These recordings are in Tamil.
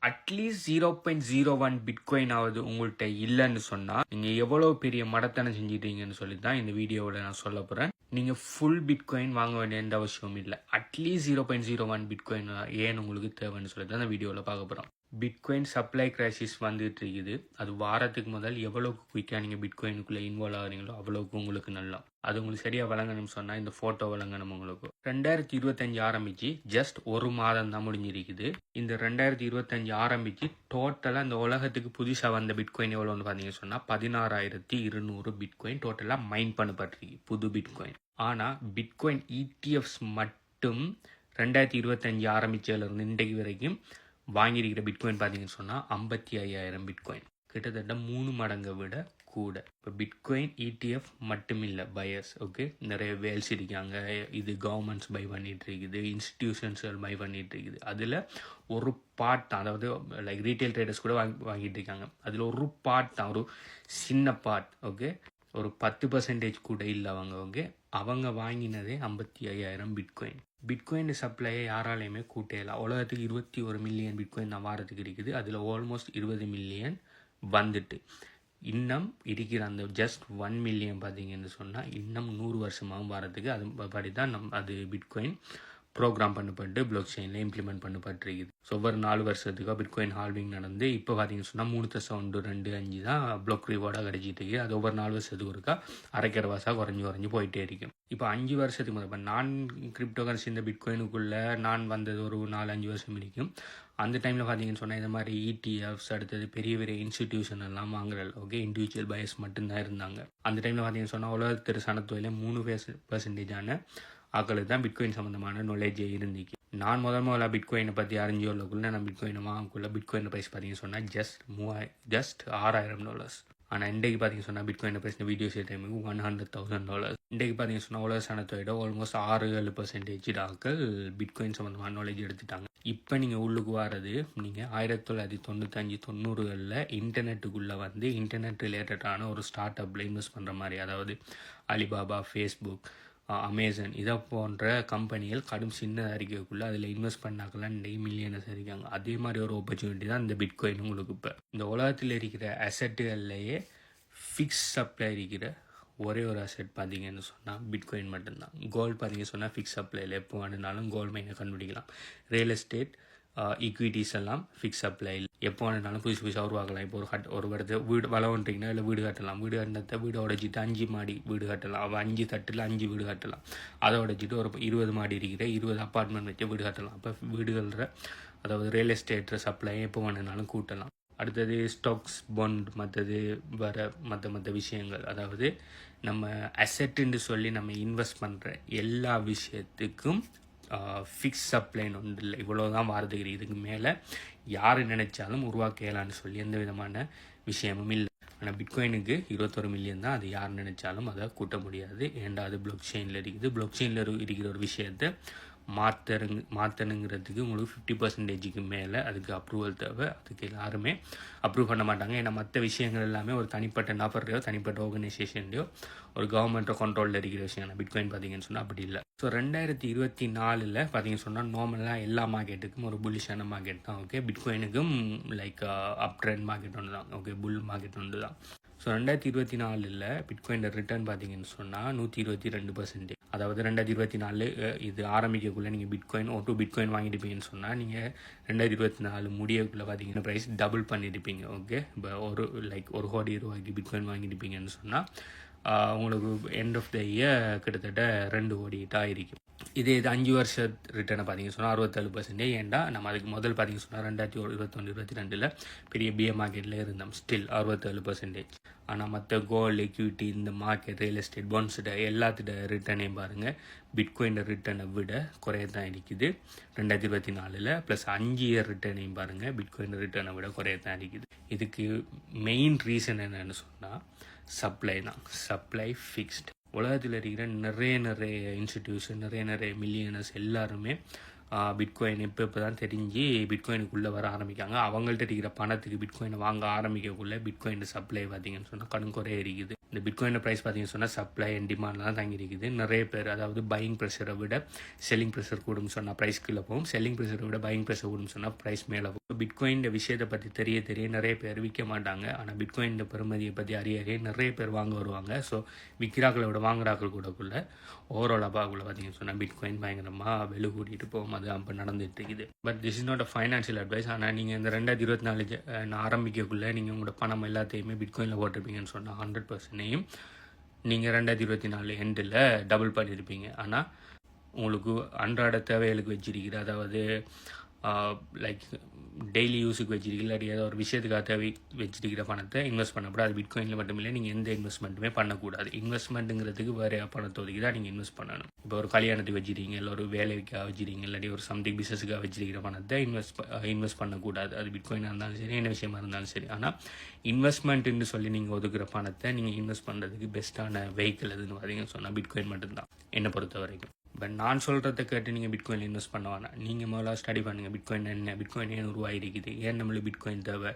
அட்லீஸ்ட் 0.01 பிட்காயின் ஆகுது உங்கள்கிட்ட இல்லைன்னு சொன்னால் நீங்கள் எவ்வளோ பெரிய மடத்தனம் செஞ்சிட்டீங்கன்னு சொல்லி தான் இந்த வீடியோவில் நான் சொல்ல போகிறேன். நீங்கள் ஃபுல் பிட்காயின் வாங்க வேண்டிய எந்த அவசியமும் இல்லை. அட்லீஸ்ட் 0.01 பிட்காயின் ஏன் உங்களுக்கு தேவைன்னு சொல்லி தான் இந்த வீடியோவில் பார்க்க போகிறோம். பிட்காயின் சப்ளை கிரைசிஸ் வந்துட்டு இருக்குது. அது வாரத்துக்கு முதல் எவ்வளோக்கு குயிக்காக நீங்கள் பிட்காயினுக்குள்ளே இன்வால்வ் ஆகிறீங்களோ அவ்வளோக்கு உங்களுக்கு நல்லா. அது உங்களுக்கு சரியாக வழங்கணும்னு சொன்னால் இந்த ஃபோட்டோ வழங்கணும் உங்களுக்கு. 2025 ஆரம்பித்து ஜஸ்ட் ஒரு மாதம் தான் முடிஞ்சிருக்குது. இந்த 2025 ஆரம்பித்து டோட்டலாக இந்த உலகத்துக்கு புதுசாக வந்த பிட்காயின் எவ்வளோன்னு பார்த்தீங்கன்னு சொன்னால் 16,200 பிட்காயின் டோட்டலாக மைன் பண்ணப்பட்டிருக்கு புது பிட்காயின். ஆனால் பிட்காயின் இடிஎஃப்ஸ் மட்டும் 2025 ஆரம்பித்ததுலேருந்து இன்றைக்கு வரைக்கும் வாங்கியிருக்கிற பிட்காயின் பார்த்தீங்கன்னு சொன்னால் 55,000 பிட்காயின், கிட்டத்தட்ட 3 மடங்கை விட கூட. இப்போ பிட்காயின் இடிஎஃப் மட்டும் இல்லை பயர்ஸ், ஓகே, நிறைய வேல்ஸ் இருக்காங்க. இது கவர்மெண்ட்ஸ் பை பண்ணிட்டு இருக்குது, இன்ஸ்டிடியூஷன்ஸ்கள் பை பண்ணிட்டு இருக்குது. அதில் ஒரு பார்ட் தான், அதாவது லைக் ரீட்டைல் ட்ரேடர்ஸ் கூட வாங்கிட்டு இருக்காங்க. அதில் ஒரு பார்ட் தான், ஒரு சின்ன பார்ட், ஓகே, ஒரு 10% கூட இல்லை அவங்க. ஓகே, அவங்க வாங்கினதே 55,000 பிட்காயின். பிட்காயின் சப்ளையை யாராலையுமே கூட்டையில. உலகத்துக்கு 21 மில்லியன் பிட்காயின் தான் வாரத்துக்கு இருக்குது. அதில் ஆல்மோஸ்ட் 20 மில்லியன் வந்துட்டு இன்னும் இருக்கிற அந்த ஜஸ்ட் 1 மில்லியன் பார்த்தீங்கன்னு சொன்னால் இன்னும் 100 வருஷமாகவும் வாரத்துக்கு. அது படி தான் அது பிட்காயின் ப்ரோக்ராம் பண்ணப்பட்டு பிளாக் செயினில் இம்ப்ளிமெண்ட் பண்ணப்பட்டிருக்குது. ஸோ ஒவ்வொரு 4 வருஷத்துக்காக பிட்காயின் ஹால்விங் நடந்து இப்போ பார்த்தீங்கன்னு சொன்னால் 3.25 தான் பிளாக் ரிவார்டாக கிடைச்சிட்டு இருக்குது. அது ஒவ்வொரு 4 வருஷத்துக்கு இருக்கா அரைக்கரவாசாக குறைஞ்சி போயிட்டே இருக்கும். இப்போ 5 வருஷத்துக்கு முதல் இப்போ நான் கிரிப்டோ கரன்சி இந்த பிட்காயினுக்குள்ளே நான் வந்தது ஒரு 4-5 வருஷம் இருக்கும். அந்த டைமில் பார்த்தீங்கன்னு சொன்னால் இந்த மாதிரி இடிஎஃப்ஸ் அடுத்தது பெரிய பெரிய இன்ஸ்டிடியூஷன் எல்லாம் வாங்குறல, ஓகே, இண்டிவிஜுவல் பயர்ஸ் மட்டும்தான் இருந்தாங்க. அந்த டைமில் பார்த்தீங்கன்னு சொன்னால் உலகத்திற்கு சனத்தொகையில் 3% ஆக்களுக்கு தான் பிட்காயின் சம்மந்தமான நாலேஜே இருந்துச்சு. நான் முதல்ல பிட்காயினை பற்றி அறிஞ்சோள்ளக்குள்ளே நான் பிட்காயினை வாங்கக்குள்ள பிட்காயின் ப்ரைஸ் பார்த்தீங்கன்னு சொன்னால் ஜஸ்ட் $6,000. ஆனால் இன்றைக்கு பார்த்தீங்கன்னு சொன்னால் பிட்காயின் ப்ரைஸ் வீடியோஸ் டைமுக்கு $100,000. இன்றைக்கு பார்த்தீங்கன்னு சொன்னால் உலக சனத்தொகையோட ஆல்மோஸ்ட் 6-7% ஆக்கள் பிட்காயின் சம்மந்தமான நாலேஜ் எடுத்துட்டாங்க. இப்போ நீங்கள் உள்ளுக்கு வர்றது நீங்கள் 1995-90களில் இன்டர்நெட்டுக்குள்ளே வந்து இன்டர்நெட் ரிலேட்டடான ஒரு ஸ்டார்ட் அப்பில் இன்வெஸ்ட் பண்ணுற மாதிரி, அதாவது அலிபாபா, ஃபேஸ்புக், அமேசான் இதை போன்ற கம்பெனிகள் கடும் சின்ன அறிக்கைக்குள்ளே அதில் இன்வெஸ்ட் பண்ணாக்கெல்லாம் நிறைய மில்லியனர்ஸ் இருக்காங்க. அதே மாதிரி ஒரு ஆப்பர்ச்சுனிட்டி தான் இந்த பிட்காயின் உங்களுக்கு. இப்போ இந்த உலகத்தில் இருக்கிற அசட்டுகள்லேயே ஃபிக்ஸ் சப்ளை இருக்கிற ஒரே ஒரு அசெட் பார்த்தீங்கன்னு சொன்னால் பிட்காயின் மட்டும்தான். கோல்டு பார்த்தீங்கன்னு சொன்னால் ஃபிக்ஸ் சப்ளையில் எப்போ வேணுனாலும் கோல்டு மைனை கண்டுபிடிக்கலாம். ரியல் எஸ்டேட், ஈக்விட்டிஸ் எல்லாம் ஃபிக்ஸ் சப்ளையில் எப்போ வேணுனாலும் புதுசாக உருவாக்கலாம். இப்போ ஒரு இடத்துல வீடு வளவுன்றீங்கன்னா இல்லை வீடு கட்டலாம். வீடு கட்டினத்தை வீடு உடைச்சிட்டு 5 மாடி வீடு கட்டலாம். அவள் 5 தட்டில் 5 வீடு கட்டலாம். அதை உடைச்சிட்டு ஒரு 20 மாடி இருக்கிற 20 அப்பார்ட்மெண்ட் வச்சு வீடு கட்டலாம். அப்போ வீடுகளில் அதாவது ரியல் எஸ்டேட் சப்ளை எப்போ வேணுனாலும் கூட்டலாம். அடுத்தது ஸ்டாக்ஸ், பாண்ட், மற்றது வர மற்ற விஷயங்கள், அதாவது நம்ம அசெட்டுன்னு சொல்லி நம்ம இன்வெஸ்ட் பண்ணுற எல்லா விஷயத்துக்கும் ஃபிக்ஸ் சப்ளைன்னு ஒன்று இல்லை. இவ்வளோ தான் வாரத்துக்கு இதுக்கு மேலே யார் நினைச்சாலும் உருவாக்கலான்னு சொல்லி எந்த விதமான விஷயமும் இல்லை. ஆனால் பிட்காயினுக்கு 21 மில்லியன் தான். அது யார் நினைச்சாலும் அதை கூட்ட முடியாது. ஏன்டா அது பிளாக் செயினில் இருக்குது. பிளாக் செயினில் இருக்கிற ஒரு விஷயத்தை மாற்றணுங்கிறதுக்கு உங்களுக்கு 50%க்கு மேலே அதுக்கு அப்ரூவல் தேவை. அதுக்கு எல்லாருமே அப்ரூவ் பண்ண மாட்டாங்க. ஏன்னா மற்ற விஷயங்கள் எல்லாமே ஒரு தனிப்பட்ட நபரையோ தனிப்பட்ட ஆர்கனைசேஷன்லையோ ஒரு கவர்மெண்ட்டோ கண்ட்ரோலில் இருக்கிற விஷயம். பிட்காயின் பார்த்தீங்கன்னு சொன்னால் அப்படி இல்லை. ஸோ 2024 பார்த்தீங்கன்னு சொன்னால் நார்மலாக எல்லா மார்க்கெட்டுக்கும் ஒரு புல்லிஷான மார்க்கெட் தான். ஓகே, பிட்காயினுக்கும் லைக் அப் ட்ரெண்ட் மார்க்கெட் ஒன்று தான். ஓகே, புல் மார்க்கெட் ஒன்று தான். ஸோ 2024 பிட்காயின் ரிட்டர்ன் பார்த்தீங்கன்னு சொன்னால் 122%. அதாவது 2024 இது ஆரம்பிக்கக்குள்ளே நீங்கள் பிட்காயின் வாங்கியிருப்பீங்கன்னு சொன்னால் நீங்கள் 2024 முடியக்குள்ளே பார்த்தீங்கன்னா ப்ரைஸ் டபுள் பண்ணியிருப்பீங்க. ஓகே, இப்போ ஒரு கோடி ரூபாய்க்கு பிட்காயின் வாங்கியிருப்பீங்கன்னு சொன்னால் உங்களுக்கு எண்ட் ஆஃப் த இயர் கிட்டத்தட்ட 2 கோடிகிட்ட ஆയിരിக்கும். இது 5 வருஷம் ரிட்டர்னை பார்த்தீங்கன்னு சொன்னால் 67%. ஏன்டா நம்ம அதுக்கு முதல் பார்த்தீங்கன்னு சொன்னால் 2021-22 பெரிய பிஏ மார்க்கெட்டில் இருந்தோம். ஸ்டில் 67%. ஆனால் மற்ற கோல்டு, எக்யூட்டி, இந்த மார்க்கெட், ரியல் எஸ்டேட், பாண்ட்ஸோட எல்லாத்தோட ரிட்டர்னையும் பாருங்கள் பிட்காயின் ரிட்டர்னை விட குறைய தான் இருக்குது 2024. ப்ளஸ் 5 இயர் ரிட்டர்னையும் பாருங்கள் பிட்காயின் ரிட்டர்னை விட குறைய தான் இருக்குது. இதுக்கு மெயின் ரீசன் என்னன்னு சொன்னால் சப்ளை தான். Supply fixed. உலகத்தில் இருக்கிற நிறைய இன்ஸ்டிடியூஷன், நிறைய மில்லியனர்ஸ் எல்லாருமே பிட்காயின் இப்போ தான் தெரிஞ்சு பிட்காயினுக்குள்ளே வர ஆரம்பிக்காங்க. அவங்கள்ட்ட இருக்கிற பணத்துக்கு பிட்காயினை வாங்க ஆரம்பிக்கக்குள்ளே பிட்காயின் சப்ளை பார்த்தீங்கன்னு சொன்னால் கடுங்குறைய இருக்குது. இந்த பிட்காயின் ப்ரைஸ் பார்த்தீங்கன்னு சொன்னால் சப்ளை அண்ட் டிமாண்ட் தான் தங்கி இருக்குது. நிறைய பேர் அதாவது பையிங் ப்ரெஷரை விட செல்லிங் ப்ரெஷர் கூடும் சொன்னால் ப்ரைஸ் கீழே போகும், செல்லிங் ப்ரெஷரை விட பையிங் ப்ரெஷர் கூடும் சொன்னால் ப்ரைஸ் மேலே போகும். பிட்காயின் விஷயத்தை பற்றி தெரிய நிறைய பேர் விற்க மாட்டாங்க. ஆனால் பிட்காயின் பெருமதியை பற்றி அறிய நிறைய பேர் வாங்க வருவாங்க. ஸோ விற்கிறாக்களை விட வாங்குறாக்கள் கூடக்குள்ள ஓவரால் அப்பாக்குள்ளே பார்த்தீங்கன்னு சொன்னால் பிட்காயின் பயங்கரமாக வெளு கூட்டிகிட்டு போகும். அது அப்போ நடந்துட்டு இருக்குது. But this is not a financial advice. ஆனால் நீங்கள் இந்த 2024 ஆரம்பிக்கக்குள்ளே நீங்கள் உங்களோட பணம் எல்லாத்தையுமே பிட்காயினில் போட்டிருப்பீங்கன்னு சொன்னால் 100%ஐயும் நீங்கள் 2024 எண்டில் டபுள் பண்ணியிருப்பீங்க. ஆனால் உங்களுக்கு அன்றாட தேவைகளுக்கு வச்சிருக்கிற, அதாவது லைக் டெய்லி யூஸுக்கு வச்சிருக்கீங்க, இல்லாட்டி ஏதோ ஒரு விஷயத்துக்காக தேவை வச்சிருக்கிற பணத்தை இன்வெஸ்ட் பண்ணக்கூடாது. அது பிட்காயினில் மட்டும் இல்லை, நீங்கள் எந்த இன்வெஸ்ட்மெண்ட்டுமே பண்ணக்கூடாது. இன்வெஸ்ட்மெண்ட்டுங்கிறதுக்கு வேறு பணத்தை ஒதுக்கி தான் நீங்கள் இன்வெஸ்ட் பண்ணணும். இப்போ ஒரு கல்யாணத்துக்கு வச்சிருக்கீங்க, இல்லை ஒரு வேலைக்காக வச்சிருக்கீங்க, இல்லாட்டி ஒரு சம்திங் பிஸ்னஸுக்காக வச்சிருக்கிற பணத்தை இன்வெஸ்ட் பண்ணக்கூடாது. அது பிட்காயினாக இருந்தாலும் சரி, என்ன விஷயமா இருந்தாலும் சரி. ஆனால் இன்வெஸ்ட்மெண்ட்டுன்னு சொல்லி நீங்கள் ஒதுக்குற பணத்தை நீங்கள் இன்வெஸ்ட் பண்ணுறதுக்கு பெஸ்ட்டான வெஹிக்கிள் எதுன்னு பார்த்தீங்கன்னு சொன்னால் பிட்காயின் மட்டும்தான் என்னை பொறுத்த வரைக்கும். பட் நான் சொல்கிறத கேட்டு நீங்கள் பிட்காயின் இன்வெஸ்ட் பண்ண வேணாம். நீங்கள் முதல்ல ஸ்டடி பண்ணுங்கள். பிட்காயின் என்ன, பிட்காயின் ஏன் உருவாகிருக்குது, ஏன் நம்மளுக்கு பிட்காயின் தேவை,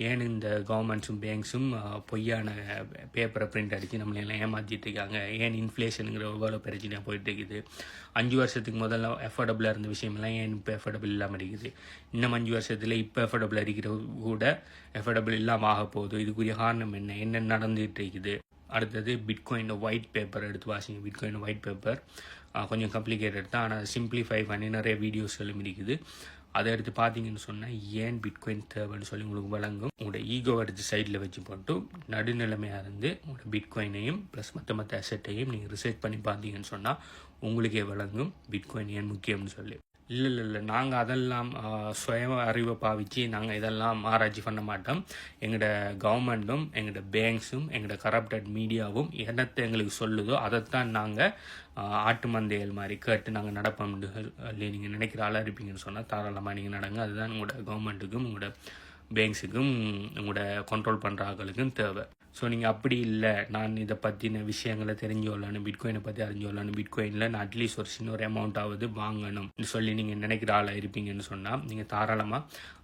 ஏன் இந்த கவர்மெண்ட்ஸும் பேங்க்ஸும் பொய்யான பேப்பரை பிரிண்ட் அடித்து நம்மளெல்லாம் ஏமாற்றிட்டு இருக்காங்க, ஏன் இன்ஃப்ளேஷனுங்கிற எவ்வளோ பிரச்சனையாக போயிட்டு இருக்குது, 5 வருஷத்துக்கு முதல்ல எஃபோர்டபுளாக இருந்த விஷயமெல்லாம் ஏன் இப்போ எஃபோர்டபுள் இல்லாமல் இருக்குது, இன்னும் 5 வருஷத்தில் இப்போ எஃபோர்டபுளாக இருக்கிற கூட எஃபோர்டபுள் இல்லாமல் ஆக போகுது, இதுக்குரிய காரணம் என்ன நடந்துகிட்டு இருக்குது. அடுத்தது பிட்காயின் ஒயிட் பேப்பர் எடுத்து வாசிங்க. பிட்காயின் ஒயிட் பேப்பர் கொஞ்சம் காம்ப்ளிகேட்டட் தான், ஆனால் சிம்பிளிஃபை பண்ணி நிறைய வீடியோஸ் எல்லாம் இருக்குது. அதை எடுத்து பார்த்தீங்கன்னு சொன்னால் ஏன் பிட்காயின் தேவைன்னு சொல்லி உங்களுக்கு வழங்கும். உங்களோட ஈகோ எடுத்து சைடில் வச்சு போட்டு நடுநிலைமையாக இருந்து உங்களோட பிட்காயினையும் ப்ளஸ் மற்ற அசெட்டையும் நீங்கள் ரிசர்ச் பண்ணி பார்த்தீங்கன்னு சொன்னால் உங்களுக்கே வழங்கும் பிட்காயின் ஏன் முக்கியம்னு சொல்லி. இல்லை நாங்கள் அதெல்லாம் சுய அறிவை பாவிச்சு நாங்கள் இதெல்லாம் ஆராய்ச்சி பண்ண மாட்டோம். எங்களோட கவர்மெண்ட்டும் எங்களோட பேங்க்ஸும் எங்களோட கரப்டட் மீடியாவும் என்னத்தை எங்களுக்கு சொல்லுதோ அதைத்தான் நாங்கள் ஆட்டு மந்தைகள் மாதிரி கேட்டு நாங்கள் நடப்போம். நீங்கள் நினைக்கிற ஆளாக இருப்பீங்கன்னு சொன்னால் தாராளமாக நீங்கள் நடங்க. அதுதான் உங்களோட கவர்மெண்ட்டுக்கும் உங்களோட பேங்க்ஸுக்கும் உங்களோட கண்ட்ரோல் பண்ணுற ஆட்களுக்கும் தேவை. ஸோ நீங்கள் அப்படி இல்லை, நான் இதை பற்றின விஷயங்களை தெரிஞ்சோல்லான்னு, பிட்காயினை பற்றி அறிஞ்சோல்லான்னு, பிட்காயினில் நான் அட்லீஸ்ட் ஒரு சின்ன ஒரு அமௌண்ட்டாவது வாங்கணும்னு சொல்லி நீங்கள் நினைக்கிற ஆளாக இருப்பீங்கன்னு சொன்னால் நீங்கள் தாராளமாக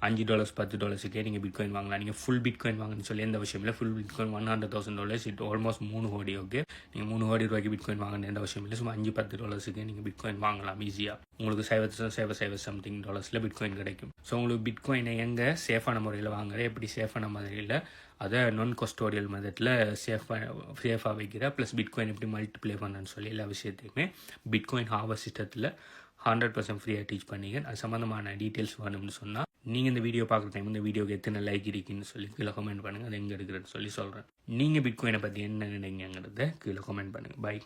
$5 $10 நீங்கள் பிட்காயின் வாங்கலாம். நீங்கள் ஃபுல் பிட்காயின் வாங்கன்னு சொல்லி எந்த விஷயம் இல்லை. ஃபுல் பிட்காயின் $100,000 இட் ஆல்மோஸ்ட் 3 கோடி. ஓகே, நீங்கள் 3 கோடி ரூபாய்க்கு பிட்காயின் வாங்கணும் எந்த விஷயம் இல்லை. சும்மா $5-10 நீங்கள் பிட்காயின் வாங்கலாம் ஈஸியாக. உங்களுக்கு $7 சம்திங் பிட்காயின் கிடைக்கும். ஸோ உங்களுக்கு பிட்காயினை எங்கே சேஃபான முறையில் வாங்குற, எப்படி சேஃபான முறையில் அதை நான் கஸ்டோடியல் மெத்தடில் சேஃபாக வைக்கிற, ப்ளஸ் பிட்காயின் எப்படி மல்டிப்ளை பண்ணணும்னு சொல்லி எல்லா விஷயத்தையுமே பிட்காயின் ஹார்வெஸ்ட் சிஸ்டத்தில் 100% ஃப்ரீயாக டீச் பண்ணிங்க. அது சம்மந்தமான டீட்டெயில்ஸ் வேணும்னு சொன்னால் நீங்கள் இந்த வீடியோ பார்க்குற டைம் இந்த வீடியோக்கு எத்தனை லைக் இருக்குன்னு சொல்லி கீழே கமெண்ட் பண்ணுங்கள். அது எங்கே இருக்குதுன்னு சொல்லி சொல்கிறேன். நீங்கள் பிட்காயினை பற்றி என்ன நினைக்கிறீங்கிறத கீழே கமெண்ட் பண்ணுங்கள். பை.